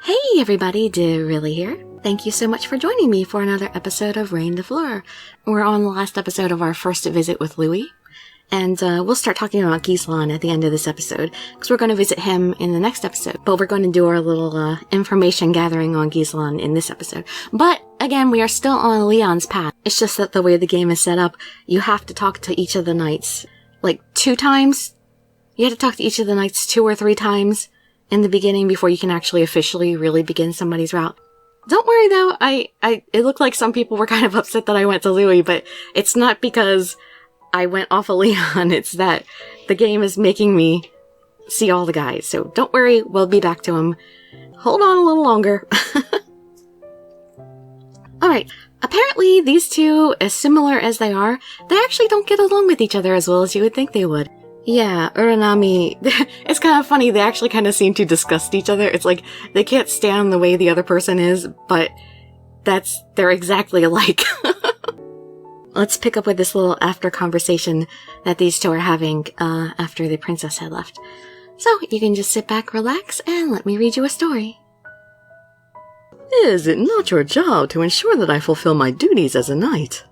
Hey everybody, Dirili here. Thank you so much for joining me for another episode of Reine Des Fleurs. We're on the last episode of our first visit with Louis, and we'll start talking about Gislan at the end of this episode, because we're going to visit him in the next episode, but we're going to do our little information gathering on Gislan in this episode. But, again, we are still on Leon's path. It's just that the way the game is set up, you have to talk to each of the knights, like 2 times. You have to talk to each of the knights 2 or 3 times in the beginning before you can actually officially really begin somebody's route. Don't worry though, it looked like some people were kind of upset that I went to Louis, but it's not because I went off of Leon, it's that the game is making me see all the guys. So don't worry, we'll be back to him. Hold on a little longer. Alright, apparently these two, as similar as they are, they actually don't get along with each other as well as you would think they would. Yeah, Uranami, it's kind of funny, they actually kind of seem to disgust each other. It's like, they can't stand the way the other person is, but they're exactly alike. Let's pick up with this little after conversation that these two are having, after the princess had left. So, you can just sit back, relax, and let me read you a story. Is it not your job to ensure that I fulfill my duties as a knight?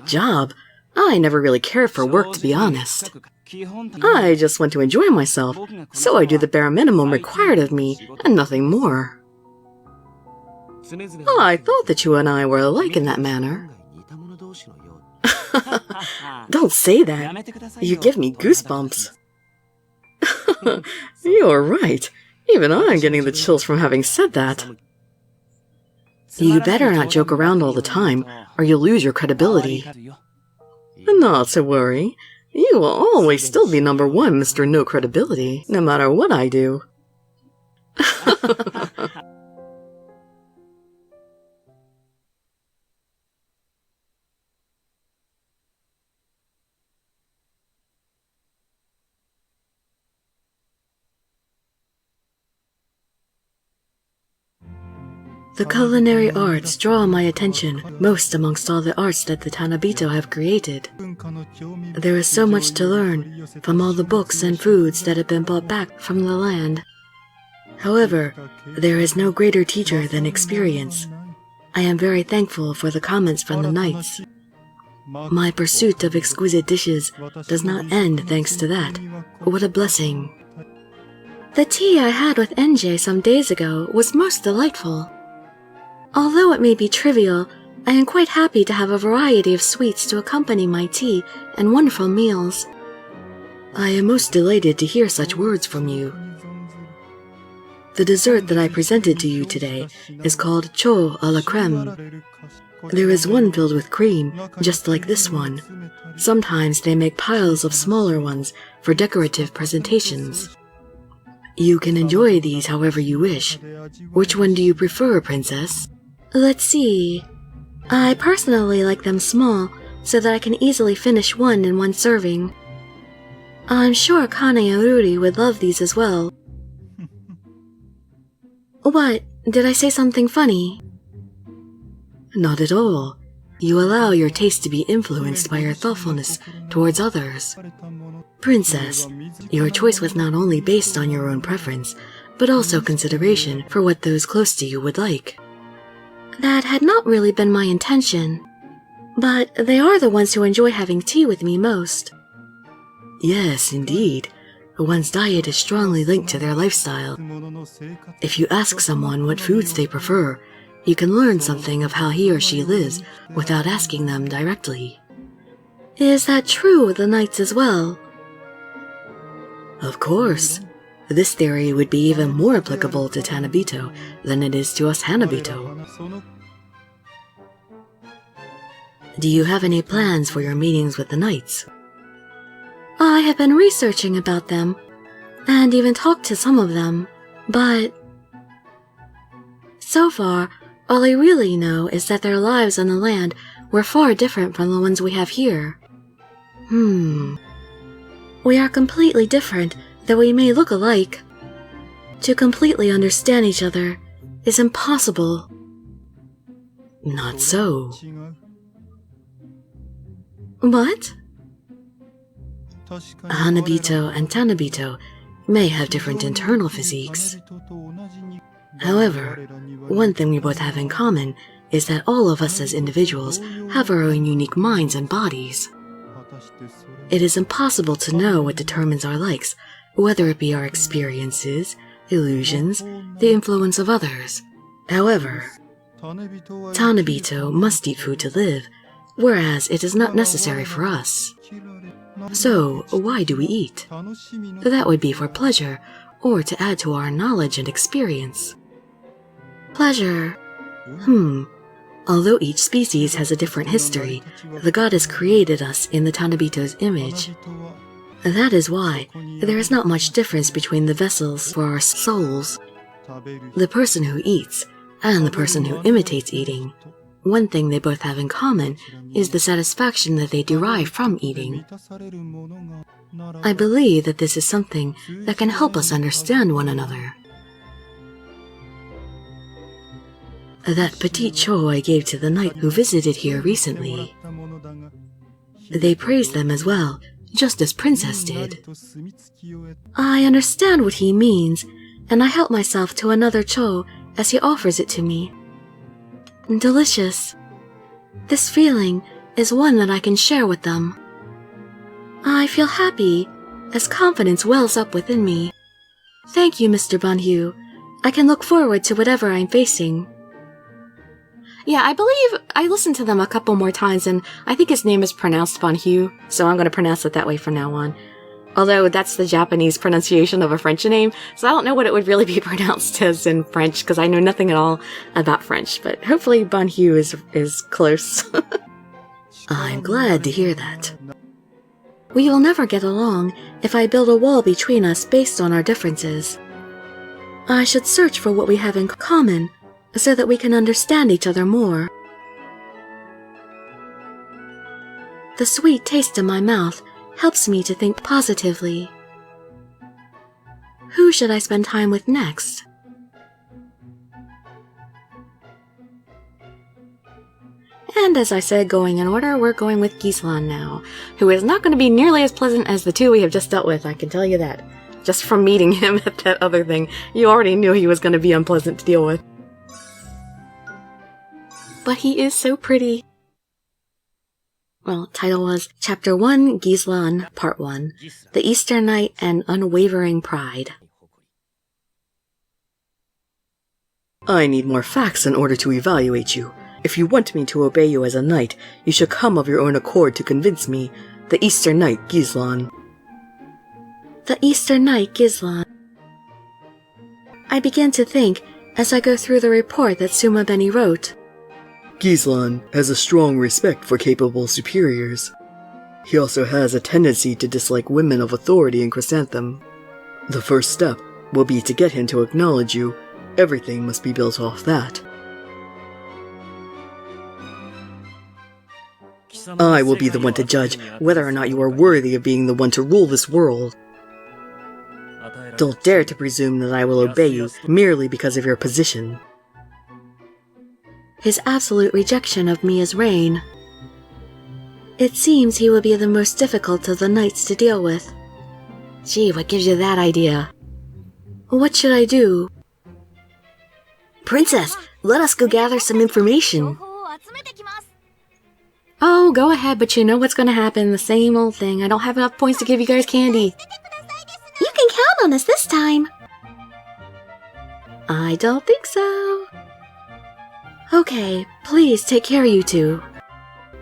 Job? I never really cared for work, to be honest. I just want to enjoy myself, so I do the bare minimum required of me, and nothing more. I thought that you and I were alike in that manner. Don't say that. You give me goosebumps. You're right. Even I'm getting the chills from having said that. You better not joke around all the time, or you'll lose your credibility. Not to worry. You will always still be number 1, Mr. No Credibility, no matter what I do. The culinary arts draw my attention most amongst all the arts that the Tanabito have created. There is so much to learn from all the books and foods that have been brought back from the land. However, there is no greater teacher than experience. I am very thankful for the comments from the knights. My pursuit of exquisite dishes does not end thanks to that. What a blessing. The tea I had with NJ some days ago was most delightful. Although it may be trivial, I am quite happy to have a variety of sweets to accompany my tea and wonderful meals. I am most delighted to hear such words from you. The dessert that I presented to you today is called cho a la creme. There is one filled with cream, just like this one. Sometimes they make piles of smaller ones for decorative presentations. You can enjoy these however you wish. Which one do you prefer, Princess? Let's see. I personally like them small, so that I can easily finish one in one serving. I'm sure Kane and Ruri would love these as well. What? Did I say something funny? Not at all. You allow your taste to be influenced by your thoughtfulness towards others. Princess, your choice was not only based on your own preference, but also consideration for what those close to you would like. That had not really been my intention, but they are the ones who enjoy having tea with me most. Yes, indeed. One's diet is strongly linked to their lifestyle. If you ask someone what foods they prefer, you can learn something of how he or she lives without asking them directly. Is that true with the knights as well? Of course. This theory would be even more applicable to Tanabito than it is to us Hanabito. Do you have any plans for your meetings with the knights? I have been researching about them, and even talked to some of them, but so far, all I really know is that their lives on the land were far different from the ones we have here. We are completely different, though we may look alike. To completely understand each other is impossible. Not so. What? Hanabito and Tanabito may have different internal physiques, However, one thing we both have in common is that all of us as individuals have our own unique minds and bodies. It is impossible to know what determines our likes, whether it be our experiences, illusions, the influence of others. However, Tanabito must eat food to live, whereas it is not necessary for us. So, why do we eat? That would be for pleasure, or to add to our knowledge and experience. Pleasure. Although each species has a different history, the goddess created us in the Tanabito's image. That is why there is not much difference between the vessels for our souls. The person who eats and the person who imitates eating, one thing they both have in common is the satisfaction that they derive from eating. I believe that this is something that can help us understand one another. That petite cho I gave to the knight who visited here recently. They praised them as well, just as Princess did. I understand what he means, and I help myself to another cho as he offers it to me. Delicious. This feeling is one that I can share with them. I feel happy as confidence wells up within me. Thank you, Mr. Banhu. I can look forward to whatever I'm facing. Yeah, I believe I listened to them a couple more times, and I think his name is pronounced Banhu, so I'm going to pronounce it that way from now on. Although that's the Japanese pronunciation of a French name, so I don't know what it would really be pronounced as in French, because I know nothing at all about French, but hopefully Banhu is close. I'm glad to hear that. We will never get along if I build a wall between us based on our differences. I should search for what we have in common, so that we can understand each other more. The sweet taste in my mouth helps me to think positively. Who should I spend time with next? And as I said, going in order, we're going with Gislan now, who is not going to be nearly as pleasant as the two we have just dealt with, I can tell you that. Just from meeting him at that other thing, you already knew he was going to be unpleasant to deal with. But he is so pretty. Well, title was Chapter 1, Gislan, Part 1, The Easter Night and Unwavering Pride. I need more facts in order to evaluate you. If you want me to obey you as a knight, you should come of your own accord to convince me. The Easter Night, Gislan. The Easter Night, Gislan. I begin to think as I go through the report that Suma Beni wrote. Gislan has a strong respect for capable superiors. He also has a tendency to dislike women of authority in Chrysanthemum. The first step will be to get him to acknowledge you. Everything must be built off that. I will be the one to judge whether or not you are worthy of being the one to rule this world. Don't dare to presume that I will obey you merely because of your position. His absolute rejection of me as Reine. It seems he will be the most difficult of the knights to deal with. Gee, what gives you that idea? What should I do? Princess, let us go gather some information. Oh, go ahead, but you know what's gonna happen, the same old thing. I don't have enough points to give you guys candy. You can count on us this time. I don't think so. Okay, please take care, you two.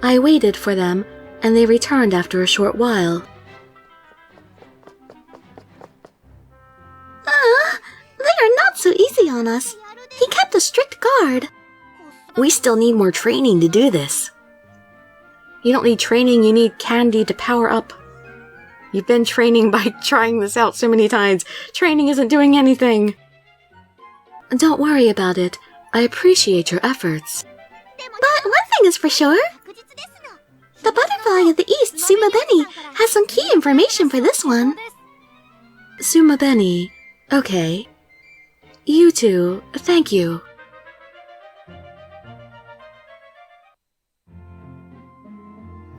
I waited for them, and they returned after a short while. They are not so easy on us. He kept a strict guard. We still need more training to do this. You don't need training, you need candy to power up. You've been training by trying this out so many times. Training isn't doing anything. Don't worry about it. I appreciate your efforts. But one thing is for sure. The butterfly of the east, Suma Beni, has some key information for this one. Suma Beni. Okay. You two, thank you.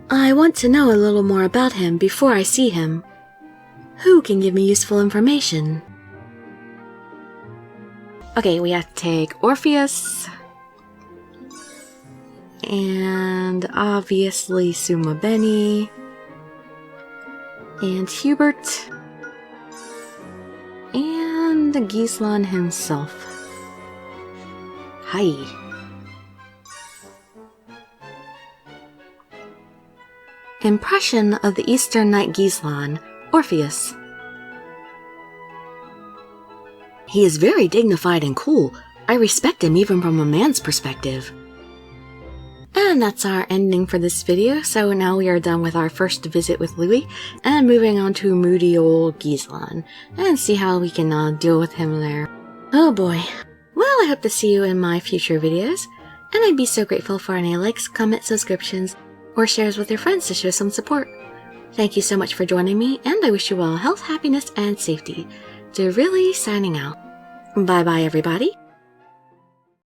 I want to know a little more about him before I see him. Who can give me useful information? Okay, we have to take Orpheus. And obviously Sumabeni. And Hubert. And Gislan himself. Hi. Impression of the Eastern Knight Gislan, Orpheus. He is very dignified and cool. I respect him even from a man's perspective. And that's our ending for this video, so now we are done with our first visit with Louis, and moving on to moody old Gislan, and see how we can deal with him there. Oh boy. Well, I hope to see you in my future videos, and I'd be so grateful for any likes, comments, subscriptions, or shares with your friends to show some support. Thank you so much for joining me, and I wish you all health, happiness, and safety. Dirili signing out. Bye bye everybody.